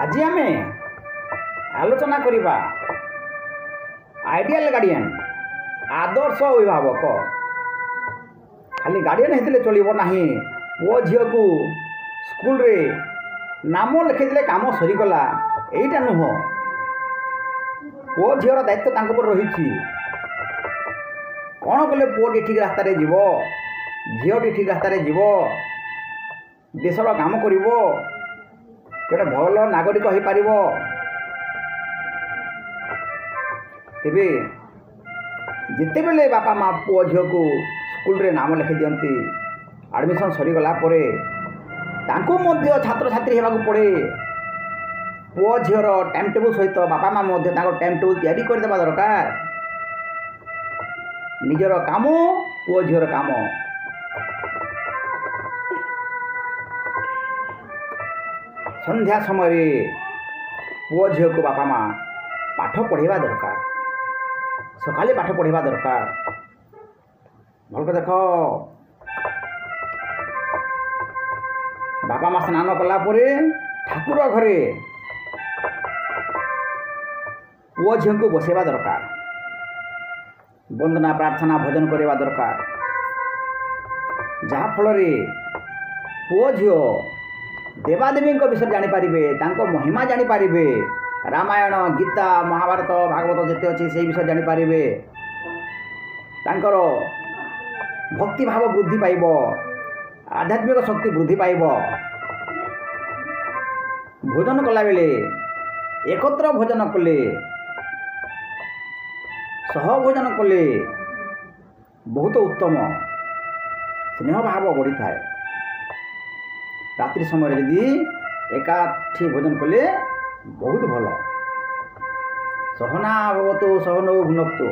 আজি आमे आलोचना करिबा आइडियल गार्डियन आदर्श अभिभावक खाली गार्डियन हेतिले चलिबो नाही। पुओ झियो को स्कूल रे नाम लिखिदेले काम सरीगला एइटा नुह। पुओ झियोर दायित्व तांको पर रहिछि। कौन कले पुओटी ठीक रास्ता रे जीवो, झियोटी ठीक रास्ता रे जीवो, देशर काम करिवो, गोटे भल नागरिक हो पार। तेबे जिते बेले बापा माँ पुओ झियो को स्कूल रे नाम लिखि दियंती, एडमिशन सरीगला परे तांको मध्य छात्र छात्री हेबाकु पड़े। पुओ झियोर टाइम टेबल सहित बापा माँ मध्य तांको टाइम टेबल तैयारी कर देबा दरकार। निजर काम पुओ झियोर काम संध्या समय पुओ झियो को बापा माँ पाठ पढ़ेबा दरकार, सकाले पाठ पढ़ेबा दरकार। भल देख बापा माँ स्नान कला परे ठाकुर घरे पुओ झियो को बसेबा दरकार, वंदना प्रार्थना भजन करवा दरकार। जहाँ फल पुओ झियो देवादेवी विषय जानीपारे, महिमा जानीपारे, रामायण गीता महाभारत भागवत जिते अच्छी से विषय जानीपारे, तांकर भक्ति भाव वृद्धि पाइब, आध्यात्मिक शक्ति वृद्धि पाइब। भोजन कला बेले एकत्र भोजन कले, सहभोजन कले बहुत उत्तम स्नेह भाव बढ़ी थाए। रात्रि समय यदि एकाठी भोजन कले बहुत भल। सहना भवतु सहनौ भुनक्तु।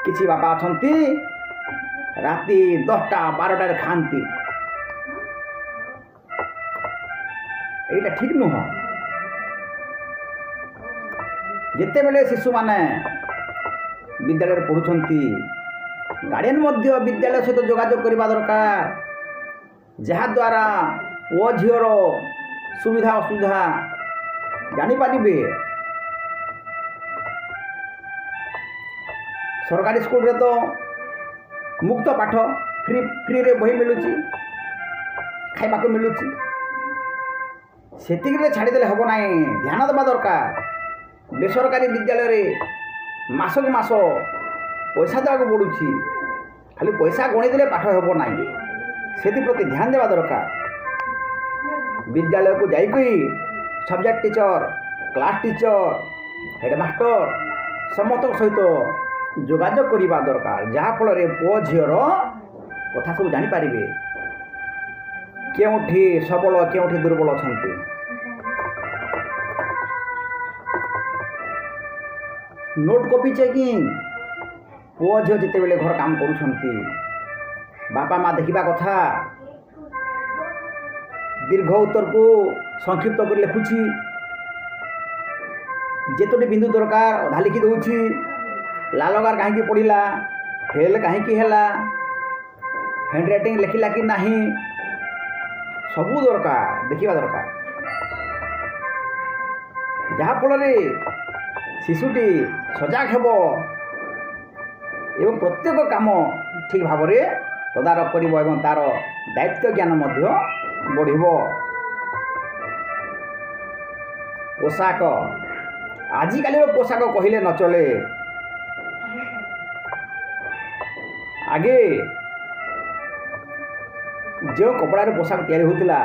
किछि बापा अछंती राति 10टा 12टारे खाती, एटा ठीक नुह। जिते बेले शिशु माने विद्यालय पढ़ुछंती, गार्डियन मध्य विद्यालय सहित जोगाजोग करबा दरकार, जहा द्वारा पुओ झियोर सुविधा असुविधा जानीपारे। सरकारी स्कूल रे तो मुक्त पाठ फ्री रे बही मिलुची, खाइबा को मिलुची, सेतिक रे छाड़ी देले हबो नाही, ध्यान देबा दरकार। बेसरकारी विद्यालय रे मासक मास पैसा देवाक पड़ुछि, खाली पैसा गणी देले पाठ हेबो नाही, सेति प्रति ध्यान देवा दरकार। विद्यालय को जाइकि subject teacher, class teacher, headmaster समस्त सहित जोगाजोग करवा दरकार, जहाँ फल पुओ झियोर कथा सब जानीपारे, केउठी सबल केउठी दुर्बल अछंती। नोट कॉपी चेकिंग पुओ झियो जिते बेले घर काम करूछंती, बापा माँ देखिबा कथा। दीर्घ उत्तर को संक्षिप्त कर लिखुची, जेतोटी बिंदु दरकार अधा लिखि दउची, लालगार कहीं पड़ा, फेल कहीं है, हैंड राइटिंग लिखला कि नहीं, सबू दरकार देखिबा दरकार। जहाँ फल शिशुटी सजाग हेब एवं प्रत्येक काम ठीक भाव में तदारख करिब एवं तार दायित्व ज्ञान मध्य बढ़िब। पोशाक आजिकाली पोशाक कहले न चले। आगे जो कपड़ा रे पोशाक तैयारी होतिला,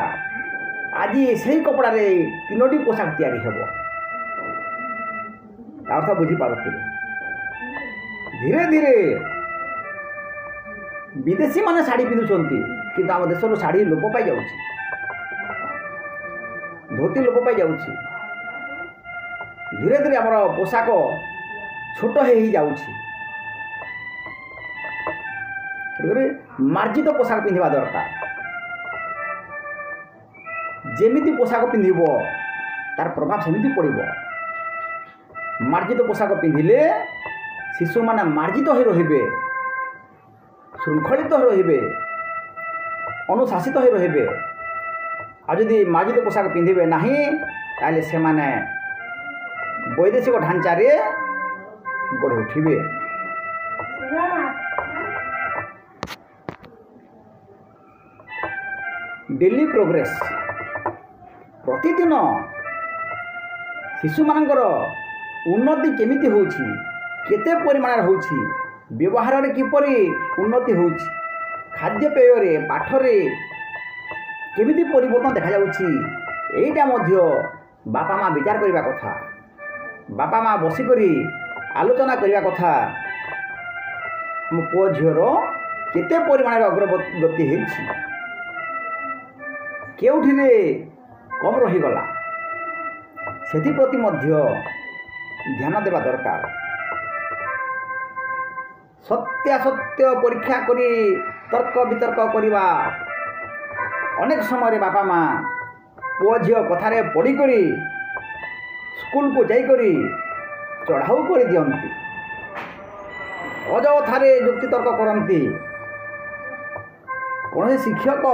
आज से कपड़ा रे 3टी पोशाक तैयारी हेब। अर्थ बुझी पारुथिबे। धीरे धीरे विदेशी माने साड़ी पिंधुचंती, किंतु आम देश साड़ी लोप पाई जाउछि, धोती लोप पाई जाउछि। धीरे धीरे आमर पोशाक छोट ही जाउछि। मार्जित पोशाक पिंधिबा दरकार। जेमिति पोशाक पिंधिब तार प्रभाव सेमिति पड़िब। मार्जित पोशाक पिंधिले शिशु माने मार्जित हो रहिबे, श्रृंखलित हो रहिबे, अनुशासित हो रहिबे। ଆଉ ଯଦି ମାର୍ଜିତ ପୋଷାକ ପିନ୍ଧିବେ ନାହିଁ ତାହେଲେ ସେମାନେ ବୈଦେଶିକ ଢାଞ୍ଚାରେ ଗଢ଼ି ଉଠିବେ। ଡେଲି ପ୍ରୋଗ୍ରେସ୍, ପ୍ରତିଦିନ ଶିଶୁମାନଙ୍କର ଉନ୍ନତି କେମିତି ହେଉଛି, କେତେ ପରିମାଣରେ ହେଉଛି, ବ୍ୟବହାରରେ କିପରି ଉନ୍ନତି ହେଉଛି, ଖାଦ୍ୟପେୟରେ, ପାଠରେ କେମିତି ପରିବର୍ତ୍ତନ ଦେଖାଯାଉଛି, ଏଇଟା ମଧ୍ୟ ବାପା ମା' ବିଚାର କରିବା କଥା। ବାପା ମା' ବସିକରି ଆଲୋଚନା କରିବା କଥା। ମୋ ପୁଅ ଝିଅର କେତେ ପରିମାଣରେ ଅଗ୍ରଗତି ହେଇଛି, କେଉଁଠିରେ କମ୍ ରହିଗଲା, ସେଥିପ୍ରତି ମଧ୍ୟ ଧ୍ୟାନ ଦେବା ଦରକାର। ସତ୍ୟାସତ୍ୟ ପରୀକ୍ଷା କରି ତର୍କ ବିତର୍କ କରିବା। ଅନେକ ସମୟରେ ବାପା ମା' ପୁଅ ଝିଅ କଥାରେ ପଡ଼ିକରି ସ୍କୁଲକୁ ଯାଇକରି ଚଢ଼ାଉ କରିଦିଅନ୍ତି, ଅଯଥାରେ ଯୁକ୍ତିତର୍କ କରନ୍ତି। କୌଣସି ଶିକ୍ଷକ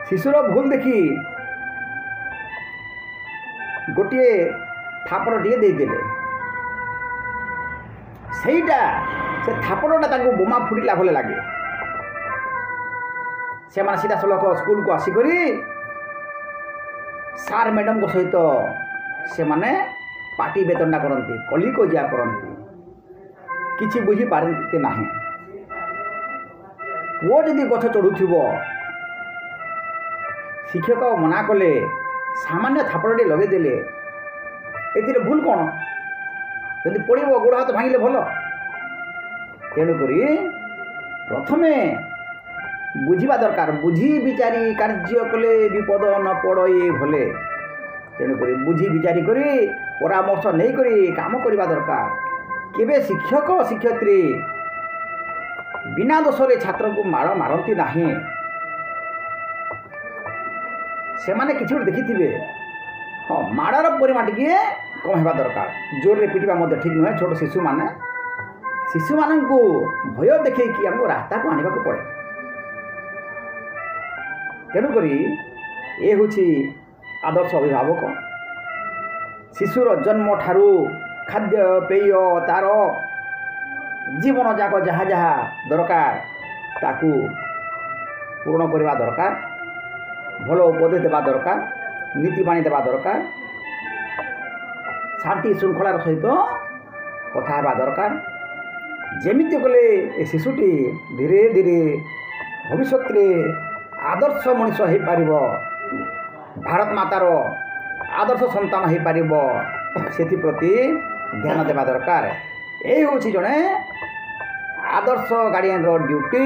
ଶିଶୁର ଭୁଲ ଦେଖି ଗୋଟିଏ ଥାପଡ଼ଟିଏ ଦେଇଦେଲେ, ସେଇଟା ସେ ଥାପଡ଼ଟା ତାଙ୍କୁ ବୋମା ଫୁଟିଲା ଭଳି ଲାଗେ। ସେମାନେ ସିଧାସଳଖ ସ୍କୁଲକୁ ଆସିକରି ସାର୍ ମ୍ୟାଡ଼ାମଙ୍କ ସହିତ ସେମାନେ ପାଟି ବେତଣ୍ଡା କରନ୍ତି, କଲିକଜିଆ କରନ୍ତି, କିଛି ବୁଝିପାରନ୍ତି ନାହିଁ। ପୁଅ ଯଦି ଗଛ ଚଢ଼ୁଥିବ, ଶିକ୍ଷକ ମନା କଲେ, ସାମାନ୍ୟ ଥାପଡ଼ଟି ଲଗେଇଦେଲେ, ଏଥିରେ ଭୁଲ କ'ଣ? ଯଦି ପଡ଼ିବ ଗୋଡ଼ ହାତ ଭାଙ୍ଗିଲେ ଭଲ। ତେଣୁକରି ପ୍ରଥମେ ବୁଝିବା ଦରକାର। ବୁଝି ବିଚାରି କାର୍ଯ୍ୟ କଲେ ବିପଦ ନ ପଡ଼େ ଭଲେ। ତେଣୁକରି ବୁଝି ବିଚାରି କରି ପରାମର୍ଶ ନେଇକରି କାମ କରିବା ଦରକାର। କେବେ ଶିକ୍ଷକ ଶିକ୍ଷୟିତ୍ରୀ ବିନା ଦୋଷରେ ଛାତ୍ରଙ୍କୁ ମାଡ଼ ମାରନ୍ତି ନାହିଁ। ସେମାନେ କିଛି ଗୋଟେ ଦେଖିଥିବେ। ହଁ, ମାଡ଼ର ପରିମାଣ ଟିକିଏ କମ୍ ହେବା ଦରକାର। ଜୋରରେ ପିଟିବା ମଧ୍ୟ ଠିକ୍ ନୁହେଁ। ଛୋଟ ଶିଶୁମାନଙ୍କୁ ଭୟ ଦେଖେଇକି ଆମକୁ ରାସ୍ତାକୁ ଆଣିବାକୁ ପଡ଼େ। ତେଣୁକରି ଏ ହେଉଛି ଆଦର୍ଶ ଅଭିଭାବକ। ଶିଶୁର ଜନ୍ମଠାରୁ ଖାଦ୍ୟପେୟ, ତା'ର ଜୀବନଯାକ ଯାହା ଯାହା ଦରକାର ତାକୁ ପୂରଣ କରିବା ଦରକାର। ଭଲ ଉପଦେଶ ଦେବା ଦରକାର, ନୀତିବାଣୀ ଦେବା ଦରକାର, ଶାନ୍ତି ଶୃଙ୍ଖଳାର ସହିତ କଥା ହେବା ଦରକାର। ଯେମିତି କଲେ ଏ ଶିଶୁଟି ଧୀରେ ଧୀରେ ଭବିଷ୍ୟତରେ ଆଦର୍ଶ ମଣିଷ ହୋଇପାରିବ, ଭାରତ ମାତାର ଆଦର୍ଶ ସନ୍ତାନ ହୋଇପାରିବ, ସେଥିପ୍ରତି ଧ୍ୟାନ ଦେବା ଦରକାର। ଏହି ହେଉଛି ଜଣେ ଆଦର୍ଶ ଗାର୍ଡ଼ିଆନର ଡ୍ୟୁଟି।